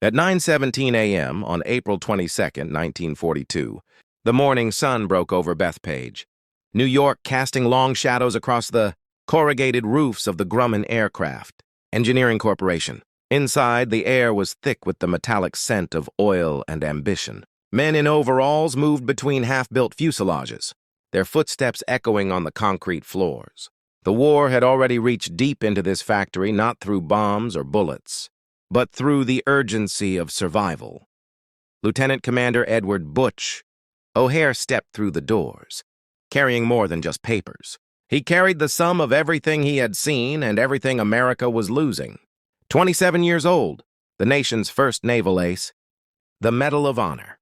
At 9:17 a.m. on April 22, 1942, the morning sun broke over Bethpage, New York, casting long shadows across the corrugated roofs of the Grumman Aircraft Engineering Corporation. Inside, the air was thick with the metallic scent of oil and ambition. Men in overalls moved between half-built fuselages, their footsteps echoing on the concrete floors. The war had already reached deep into this factory, not through bombs or bullets, but through the urgency of survival. Lieutenant Commander Edward Butch O'Hare stepped through the doors, carrying more than just papers. He carried the sum of everything he had seen and everything America was losing. 27 years old, the nation's first naval ace, the Medal of Honor.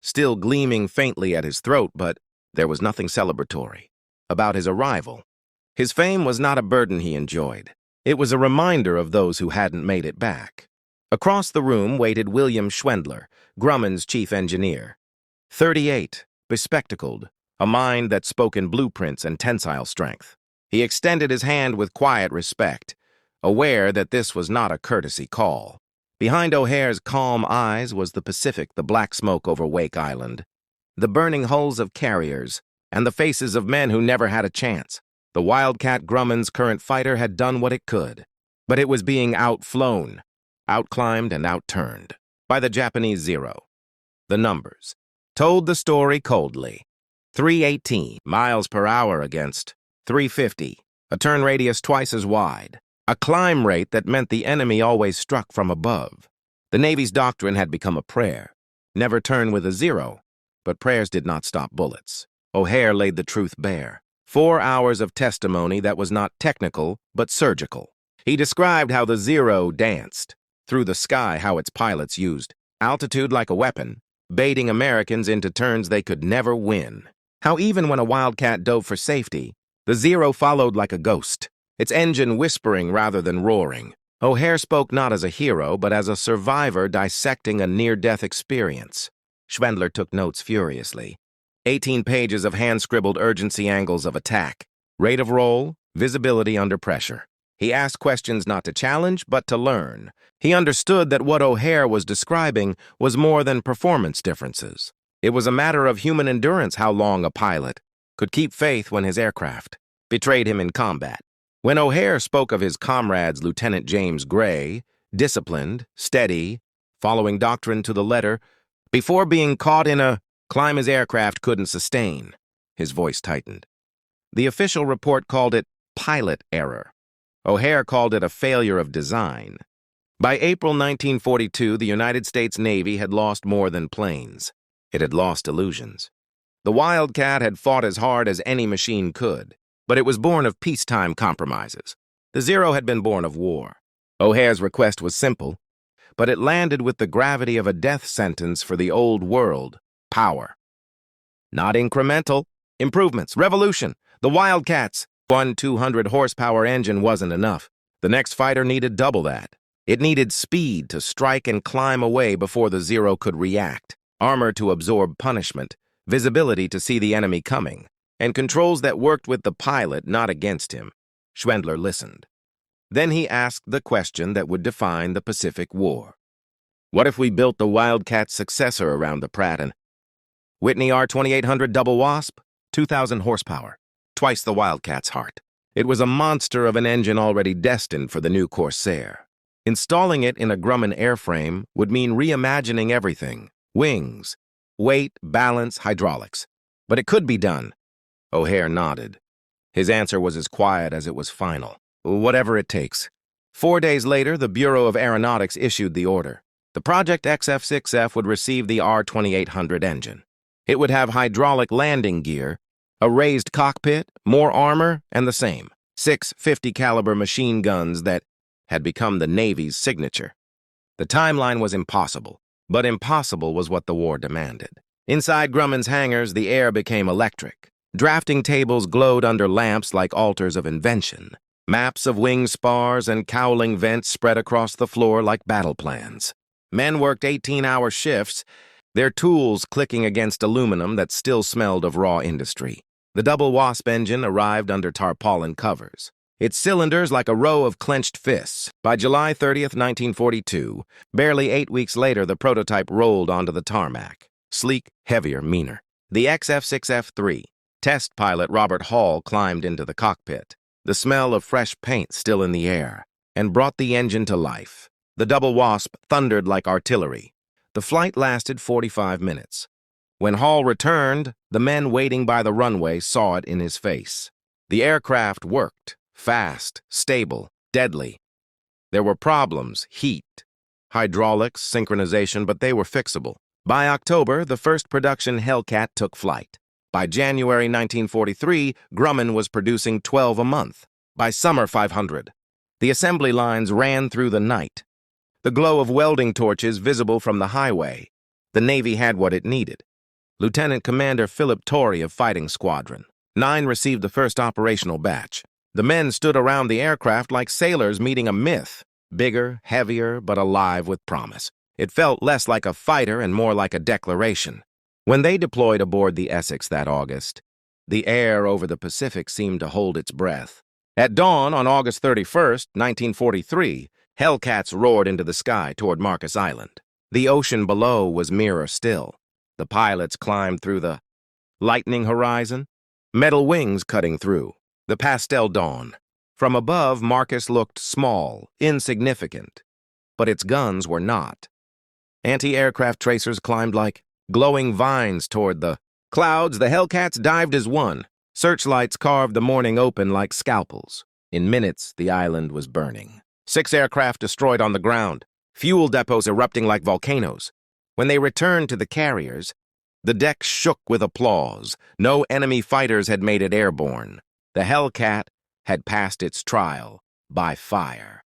Still gleaming faintly at his throat, but there was nothing celebratory about his arrival. His fame was not a burden he enjoyed. It was a reminder of those who hadn't made it back. Across the room waited William Schwendler, Grumman's chief engineer. 38, bespectacled, a mind that spoke in blueprints and tensile strength. He extended his hand with quiet respect, aware that this was not a courtesy call. Behind O'Hare's calm eyes was the Pacific, the black smoke over Wake Island, the burning hulls of carriers, and the faces of men who never had a chance. The Wildcat Grumman's current fighter had done what it could, but it was being outflown, outclimbed, and outturned by the Japanese Zero. The numbers told the story coldly. 318 miles per hour against 350, a turn radius twice as wide, a climb rate that meant the enemy always struck from above. The Navy's doctrine had become a prayer. Never turn with a zero, but prayers did not stop bullets. O'Hare laid the truth bare. 4 hours of testimony that was not technical, but surgical. He described how the Zero danced through the sky, how its pilots used altitude like a weapon, baiting Americans into turns they could never win. How even when a Wildcat dove for safety, the Zero followed like a ghost, its engine whispering rather than roaring. O'Hare spoke not as a hero, but as a survivor dissecting a near-death experience. Schwendler took notes furiously. 18 pages of hand-scribbled urgency angles of attack, rate of roll, visibility under pressure. He asked questions not to challenge, but to learn. He understood that what O'Hare was describing was more than performance differences. It was a matter of human endurance how long a pilot could keep faith when his aircraft betrayed him in combat. When O'Hare spoke of his comrades, Lieutenant James Gray, disciplined, steady, following doctrine to the letter, before being caught in a climb his aircraft couldn't sustain, his voice tightened. The official report called it pilot error. O'Hare called it a failure of design. By April 1942, the United States Navy had lost more than planes. It had lost illusions. The Wildcat had fought as hard as any machine could, but it was born of peacetime compromises. The Zero had been born of war. O'Hare's request was simple, but it landed with the gravity of a death sentence for the old world. Power. Not incremental. Improvements. Revolution. The Wildcat's 200 horsepower engine wasn't enough. The next fighter needed double that. It needed speed to strike and climb away before the Zero could react, armor to absorb punishment, visibility to see the enemy coming, and controls that worked with the pilot, not against him. Schwendler listened. Then he asked the question that would define the Pacific War. What if we built the Wildcat's successor around the Pratt & Whitney R2800 Double Wasp, 2,000 horsepower, twice the Wildcat's heart. It was a monster of an engine already destined for the new Corsair. Installing it in a Grumman airframe would mean reimagining everything: wings, weight, balance, hydraulics. But it could be done. O'Hare nodded. His answer was as quiet as it was final. Whatever it takes. 4 days later, the Bureau of Aeronautics issued the order. The Project XF6F would receive the R2800 engine. It would have hydraulic landing gear, a raised cockpit, more armor, and the same 6 50-caliber machine guns that had become the Navy's signature. The timeline was impossible, but impossible was what the war demanded. Inside Grumman's hangars, the air became electric. Drafting tables glowed under lamps like altars of invention. Maps of wing spars and cowling vents spread across the floor like battle plans. Men worked 18-hour shifts, their tools clicking against aluminum that still smelled of raw industry. The double Wasp engine arrived under tarpaulin covers. its cylinders like a row of clenched fists. By July 30th, 1942, barely 8 weeks later, the prototype rolled onto the tarmac. Sleek, heavier, meaner. The XF6F3. Test pilot Robert Hall climbed into the cockpit, the smell of fresh paint still in the air, and brought the engine to life. The double Wasp thundered like artillery. The flight lasted 45 minutes. When Hall returned, the men waiting by the runway saw it in his face. The aircraft worked, fast, stable, deadly. There were problems, heat, hydraulics, synchronization, but they were fixable. By October, the first production Hellcat took flight. By January 1943, Grumman was producing 12 a month. By summer, 500. The assembly lines ran through the night. The glow of welding torches visible from the highway. The Navy had what it needed. Lieutenant Commander Philip Torrey of Fighting Squadron 9 received the first operational batch. The men stood around the aircraft like sailors meeting a myth. Bigger, heavier, but alive with promise. It felt less like a fighter and more like a declaration. When they deployed aboard the Essex that August, the air over the Pacific seemed to hold its breath. At dawn on August 31st, 1943, Hellcats roared into the sky toward Marcus Island. The ocean below was mirror still. The pilots climbed through the lightning horizon, metal wings cutting through, the pastel dawn. From above, Marcus looked small, insignificant, but its guns were not. Anti-aircraft tracers climbed like glowing vines toward the clouds. The Hellcats dived as one. Searchlights carved the morning open like scalpels. In minutes, the island was burning. 6 aircraft destroyed on the ground, fuel depots erupting like volcanoes. When they returned to the carriers, the deck shook with applause. No enemy fighters had made it airborne. The Hellcat had passed its trial by fire.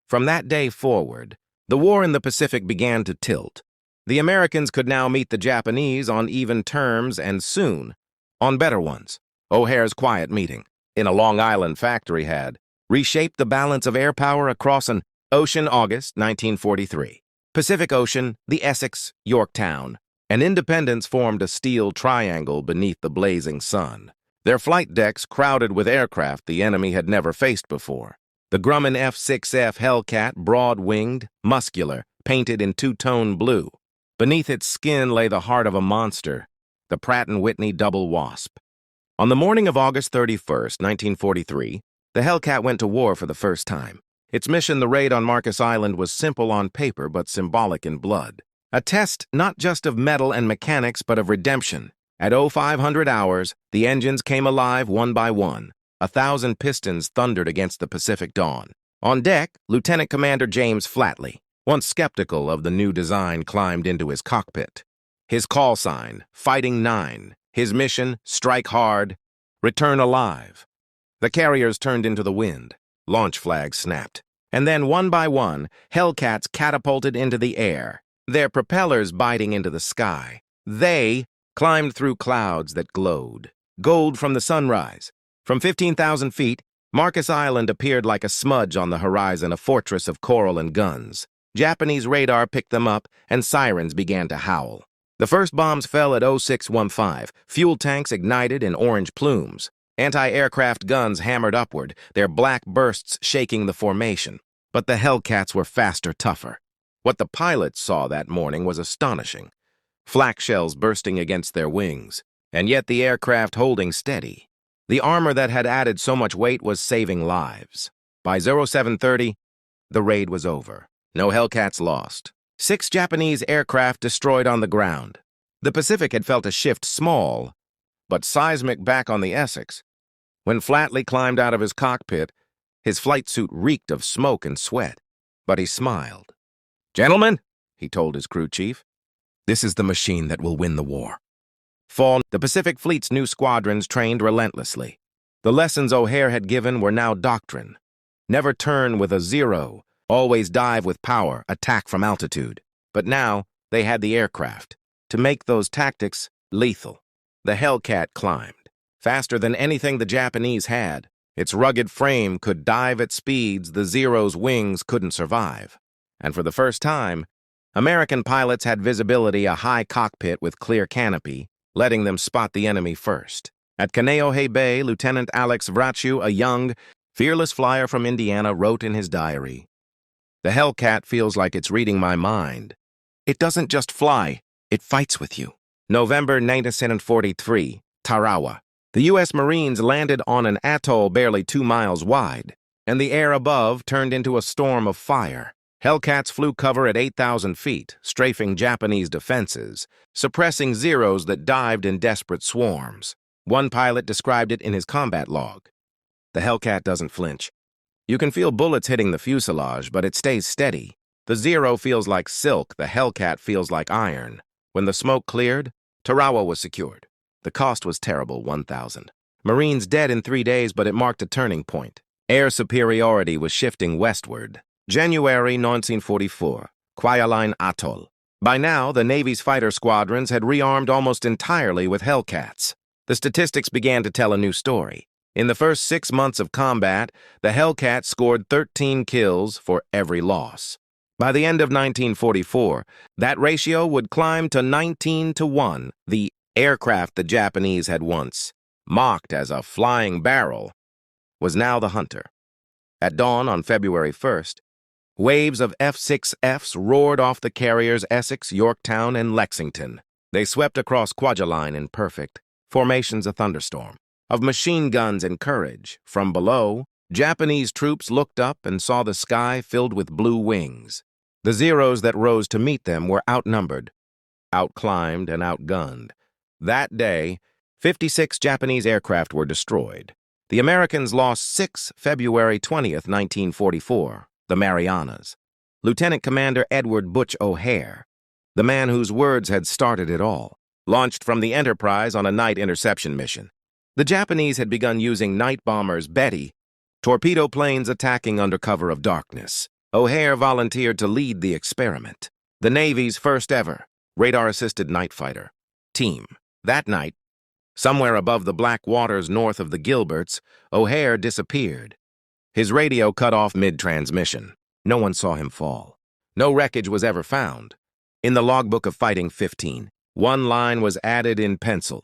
From that day forward, the war in the Pacific began to tilt. The Americans could now meet the Japanese on even terms and soon, on better ones. O'Hare's quiet meeting in a Long Island factory had reshaped the balance of air power across an ocean. August 1943. Pacific Ocean, the Essex, Yorktown, and Independence formed a steel triangle beneath the blazing sun. Their flight decks crowded with aircraft the enemy had never faced before. The Grumman F6F Hellcat, broad-winged, muscular, painted in two-tone blue. Beneath its skin lay the heart of a monster, the Pratt & Whitney double Wasp. On the morning of August 31st, 1943, the Hellcat went to war for the first time. Its mission, the raid on Marcus Island, was simple on paper but symbolic in blood. A test not just of metal and mechanics but of redemption. At 0500 hours, the engines came alive one by one. 1,000 pistons thundered against the Pacific dawn. On deck, Lieutenant Commander James Flatley, once skeptical of the new design, climbed into his cockpit. His call sign, Fighting 9. His mission, strike hard, return alive. The carriers turned into the wind. Launch flags snapped. And then, one by one, Hellcats catapulted into the air, their propellers biting into the sky. They climbed through clouds that glowed. Gold from the sunrise. From 15,000 feet, Marcus Island appeared like a smudge on the horizon, a fortress of coral and guns. Japanese radar picked them up, and sirens began to howl. The first bombs fell at 0615. Fuel tanks ignited in orange plumes. Anti-aircraft guns hammered upward, their black bursts shaking the formation. But the Hellcats were faster, tougher. What the pilots saw that morning was astonishing. Flak shells bursting against their wings, and yet the aircraft holding steady. The armor that had added so much weight was saving lives. By 0730, the raid was over. No Hellcats lost. 6 Japanese aircraft destroyed on the ground. The Pacific had felt a shift, small, but seismic, back on the Essex. When Flatley climbed out of his cockpit, his flight suit reeked of smoke and sweat, but he smiled. "Gentlemen," he told his crew chief, "this is the machine that will win the war." Fall, the Pacific Fleet's new squadrons trained relentlessly. The lessons O'Hare had given were now doctrine. Never turn with a zero, always dive with power, attack from altitude. But now they had the aircraft to make those tactics lethal. The Hellcat climbed, faster than anything the Japanese had. Its rugged frame could dive at speeds the Zero's wings couldn't survive. And for the first time, American pilots had visibility, a high cockpit with clear canopy, letting them spot the enemy first. At Kaneohe Bay, Lieutenant Alex Vrachu, a young, fearless flyer from Indiana wrote in his diary, "The Hellcat feels like it's reading my mind. It doesn't just fly, it fights with you." November 1943, Tarawa. The U.S. Marines landed on an atoll barely 2 miles wide, and the air above turned into a storm of fire. Hellcats flew cover at 8,000 feet, strafing Japanese defenses, suppressing Zeros that dived in desperate swarms. One pilot described it in his combat log. "The Hellcat doesn't flinch. You can feel bullets hitting the fuselage, but it stays steady. The Zero feels like silk, the Hellcat feels like iron." When the smoke cleared, Tarawa was secured. The cost was terrible, 1,000. Marines dead in 3 days, but it marked a turning point. Air superiority was shifting westward. January 1944, Kwajalein Atoll. By now, the Navy's fighter squadrons had rearmed almost entirely with Hellcats. The statistics began to tell a new story. In the first 6 months of combat, the Hellcat scored 13 kills for every loss. By the end of 1944, that ratio would climb to 19-1. The aircraft the Japanese had once mocked as a flying barrel was now the hunter. At dawn on February 1st, waves of F6Fs roared off the carriers Essex, Yorktown, and Lexington. They swept across Kwajalein in perfect formations, a thunderstorm of machine guns and courage. From below, Japanese troops looked up and saw the sky filled with blue wings. The Zeros that rose to meet them were outnumbered, outclimbed, and outgunned. That day, 56 Japanese aircraft were destroyed. The Americans lost 6 February 20th, 1944, the Marianas. Lieutenant Commander Edward Butch O'Hare, the man whose words had started it all, launched from the Enterprise on a night interception mission. The Japanese had begun using night bombers Betty, torpedo planes attacking under cover of darkness. O'Hare volunteered to lead the experiment, the Navy's first ever radar-assisted night fighter team. That night, somewhere above the black waters north of the Gilberts, O'Hare disappeared. His radio cut off mid-transmission. No one saw him fall. No wreckage was ever found. In the logbook of Fighting 15, one line was added in pencil.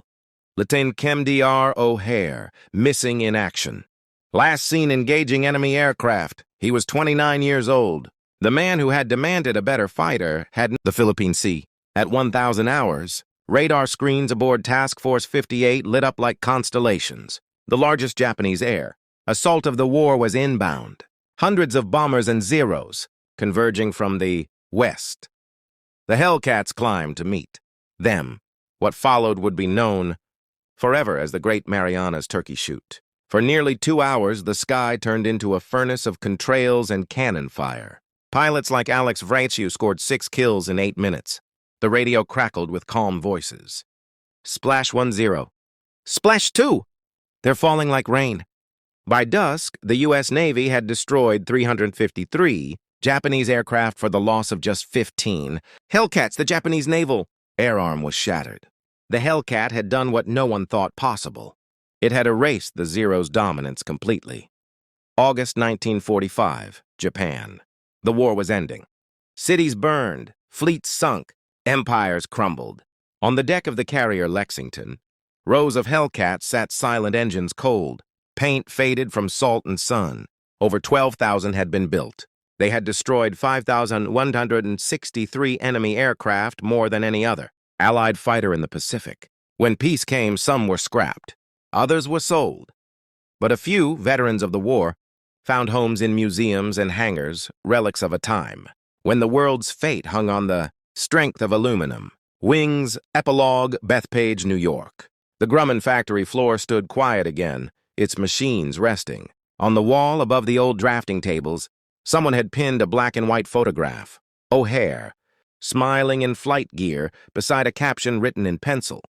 Lieutenant Dr. O'Hare, missing in action. Last seen engaging enemy aircraft. He was 29 years old. The man who had demanded a better fighter had the Philippine Sea. At 1,000 hours, radar screens aboard Task Force 58 lit up like constellations. The largest Japanese air assault of the war was inbound. Hundreds of bombers and Zeros converging from the west. The Hellcats climbed to meet them. What followed would be known forever as the Great Marianas Turkey Shoot. For nearly 2 hours, the sky turned into a furnace of contrails and cannon fire. Pilots like Alex Vraitiu scored 6 kills in 8 minutes. The radio crackled with calm voices. Splash 1-0. Splash 2! They're falling like rain. By dusk, the U.S. Navy had destroyed 353 Japanese aircraft for the loss of just 15. Hellcats, the Japanese naval air arm, was shattered. The Hellcat had done what no one thought possible. It had erased the Zero's dominance completely. August 1945, Japan. The war was ending. Cities burned, fleets sunk, empires crumbled. On the deck of the carrier Lexington, rows of Hellcats sat silent, engines cold, paint faded from salt and sun. Over 12,000 had been built. They had destroyed 5,163 enemy aircraft, more than any other Allied fighter in the Pacific. When peace came, some were scrapped. Others were sold. But a few, veterans of the war, found homes in museums and hangars, relics of a time when the world's fate hung on the strength of aluminum. Wings, Epilogue, Bethpage, New York. The Grumman factory floor stood quiet again, its machines resting. On the wall above the old drafting tables, someone had pinned a black and white photograph. O'Hare, smiling in flight gear, beside a caption written in pencil.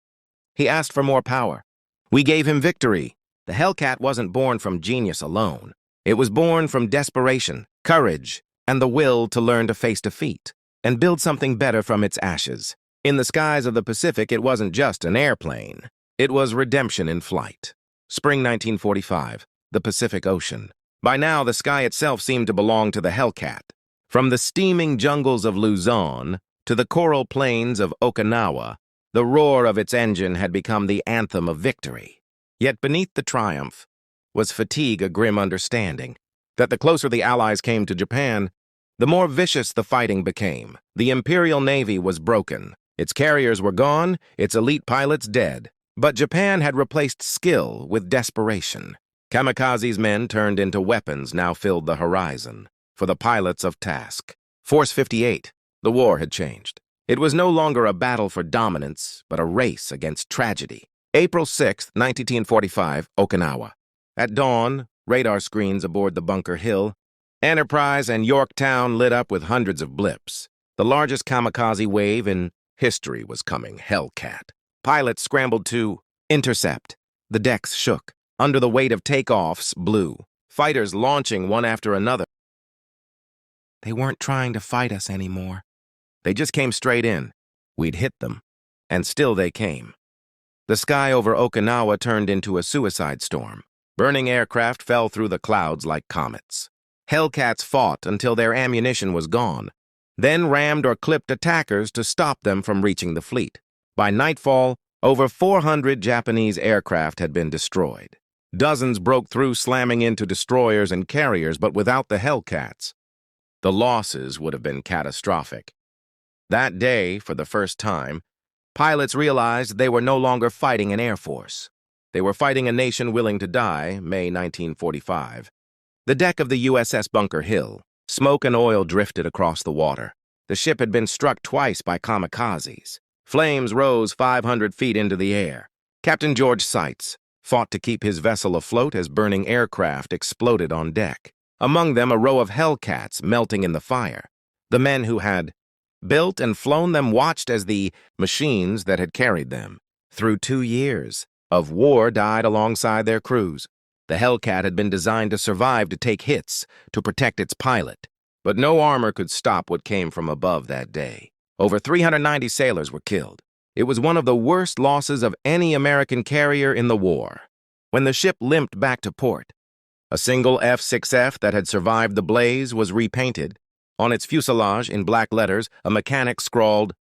He asked for more power. We gave him victory. The Hellcat wasn't born from genius alone. It was born from desperation, courage, and the will to learn to face defeat and build something better from its ashes. In the skies of the Pacific, it wasn't just an airplane. It was redemption in flight. Spring 1945, the Pacific Ocean. By now, the sky itself seemed to belong to the Hellcat. From the steaming jungles of Luzon to the coral plains of Okinawa, the roar of its engine had become the anthem of victory. Yet beneath the triumph, Was fatigue a grim understanding? That the closer the Allies came to Japan, the more vicious the fighting became. The Imperial Navy was broken. Its carriers were gone, its elite pilots dead. But Japan had replaced skill with desperation. Kamikaze's men turned into weapons now filled the horizon. For the pilots of task. Force 58. The war had changed. It was no longer a battle for dominance, but a race against tragedy. April 6, 1945, Okinawa. At dawn, radar screens aboard the Bunker Hill, Enterprise and Yorktown lit up with hundreds of blips. The largest kamikaze wave in history was coming, Hellcat. Pilots scrambled to intercept. The decks shook. Under the weight of takeoffs, blew. Fighters launching one after another. They weren't trying to fight us anymore. They just came straight in. We'd hit them. And still they came. The sky over Okinawa turned into a suicide storm. Burning aircraft fell through the clouds like comets. Hellcats fought until their ammunition was gone, then rammed or clipped attackers to stop them from reaching the fleet. By nightfall, over 400 Japanese aircraft had been destroyed. Dozens broke through, slamming into destroyers and carriers, but without the Hellcats, the losses would have been catastrophic. That day, for the first time, pilots realized they were no longer fighting an air force. They were fighting a nation willing to die, May 1945. The deck of the USS Bunker Hill. Smoke and oil drifted across the water. The ship had been struck twice by kamikazes. Flames rose 500 feet into the air. Captain George Seitz fought to keep his vessel afloat as burning aircraft exploded on deck. Among them, a row of Hellcats melting in the fire. The men who had built and flown them watched as the machines that had carried them through 2 years of war died alongside their crews. The Hellcat had been designed to survive, to take hits, to protect its pilot. But no armor could stop what came from above that day. Over 390 sailors were killed. It was one of the worst losses of any American carrier in the war. When the ship limped back to port, a single F6F that had survived the blaze was repainted. On its fuselage, in black letters, a mechanic scrawled,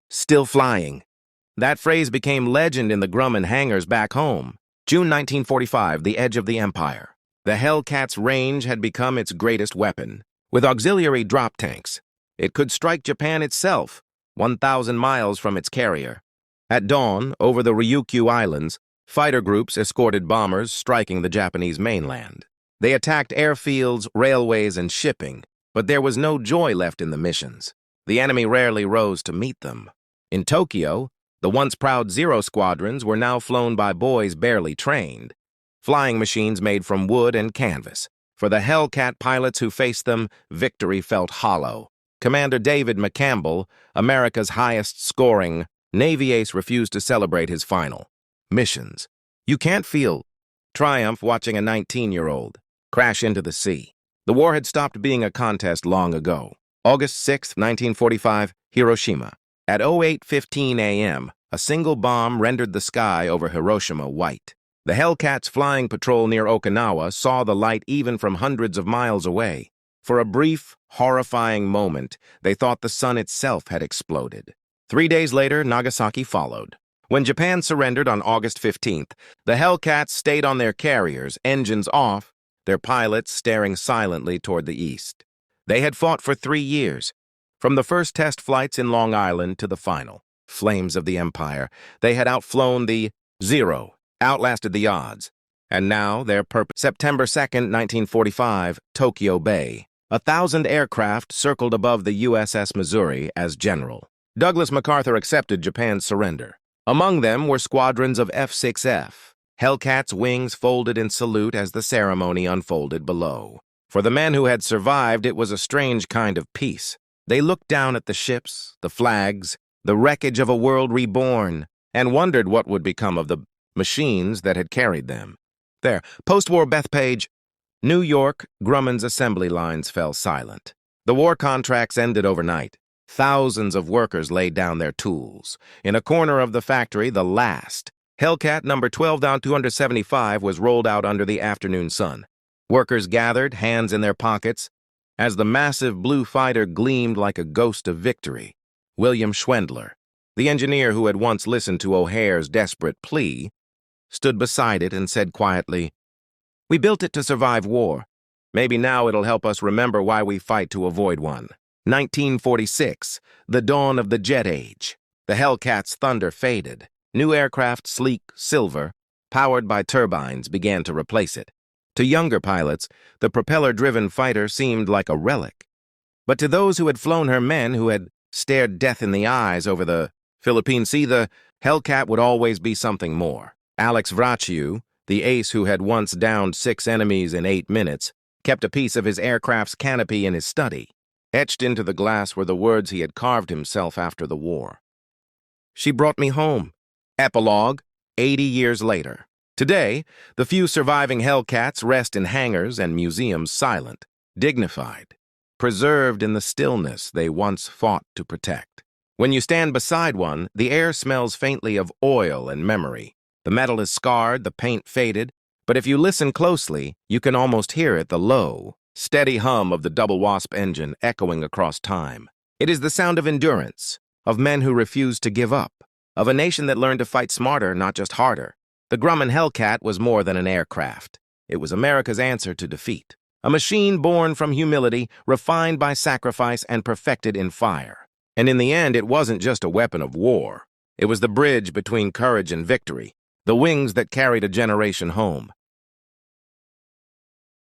"Still flying." That phrase became legend in the Grumman hangars back home. June 1945, the edge of the empire. The Hellcat's range had become its greatest weapon. With auxiliary drop tanks, it could strike Japan itself, 1,000 miles from its carrier. At dawn, over the Ryukyu Islands, fighter groups escorted bombers striking the Japanese mainland. They attacked airfields, railways, and shipping, but there was no joy left in the missions. The enemy rarely rose to meet them. In Tokyo, the once proud Zero squadrons were now flown by boys barely trained, flying machines made from wood and canvas. For the Hellcat pilots who faced them, victory felt hollow. Commander David McCampbell, America's highest-scoring Navy ace, refused to celebrate his final missions. You can't feel triumph watching a 19-year-old crash into the sea. The war had stopped being a contest long ago. August 6, 1945, Hiroshima. At 08:15 a.m., a single bomb rendered the sky over Hiroshima white. The Hellcats flying patrol near Okinawa saw the light even from hundreds of miles away. For a brief, horrifying moment, they thought the sun itself had exploded. 3 days later, Nagasaki followed. When Japan surrendered on August 15th, the Hellcats stayed on their carriers, engines off, their pilots staring silently toward the east. They had fought for 3 years. From the first test flights in Long Island to the final flames of the empire, they had outflown the Zero, outlasted the odds. And now their purpose. September 2nd, 1945, Tokyo Bay. 1,000 aircraft circled above the USS Missouri as general. Douglas MacArthur accepted Japan's surrender. Among them were squadrons of F6F. Hellcats' wings folded in salute as the ceremony unfolded below. For the men who had survived, it was a strange kind of peace. They looked down at the ships, the flags, the wreckage of a world reborn, and wondered what would become of the machines that had carried them. There, post-war Bethpage. New York, Grumman's assembly lines fell silent. The war contracts ended overnight. Thousands of workers laid down their tools. In a corner of the factory, the last Hellcat number 12-275 was rolled out under the afternoon sun. Workers gathered, hands in their pockets, as the massive blue fighter gleamed like a ghost of victory. William Schwendler, the engineer who had once listened to O'Hare's desperate plea, stood beside it and said quietly, We built it to survive war. Maybe now it'll help us remember why we fight to avoid one. 1946, the dawn of the jet age. The Hellcat's thunder faded. New aircraft, sleek, silver, powered by turbines, began to replace it. To younger pilots, the propeller-driven fighter seemed like a relic. But to those who had flown her men, who had stared death in the eyes over the Philippine Sea, the Hellcat would always be something more. Alex Vraciu, the ace who had once downed 6 enemies in 8 minutes, kept a piece of his aircraft's canopy in his study. Etched into the glass were the words he had carved himself after the war. She brought me home. Epilogue, 80 years later. Today, the few surviving Hellcats rest in hangars and museums silent, dignified, preserved in the stillness they once fought to protect. When you stand beside one, the air smells faintly of oil and memory. The metal is scarred, the paint faded, but if you listen closely, you can almost hear it, the low, steady hum of the double wasp engine echoing across time. It is the sound of endurance, of men who refused to give up, of a nation that learned to fight smarter, not just harder. The Grumman Hellcat was more than an aircraft. It was America's answer to defeat. A machine born from humility, refined by sacrifice, and perfected in fire. And in the end, it wasn't just a weapon of war. It was the bridge between courage and victory, the wings that carried a generation home.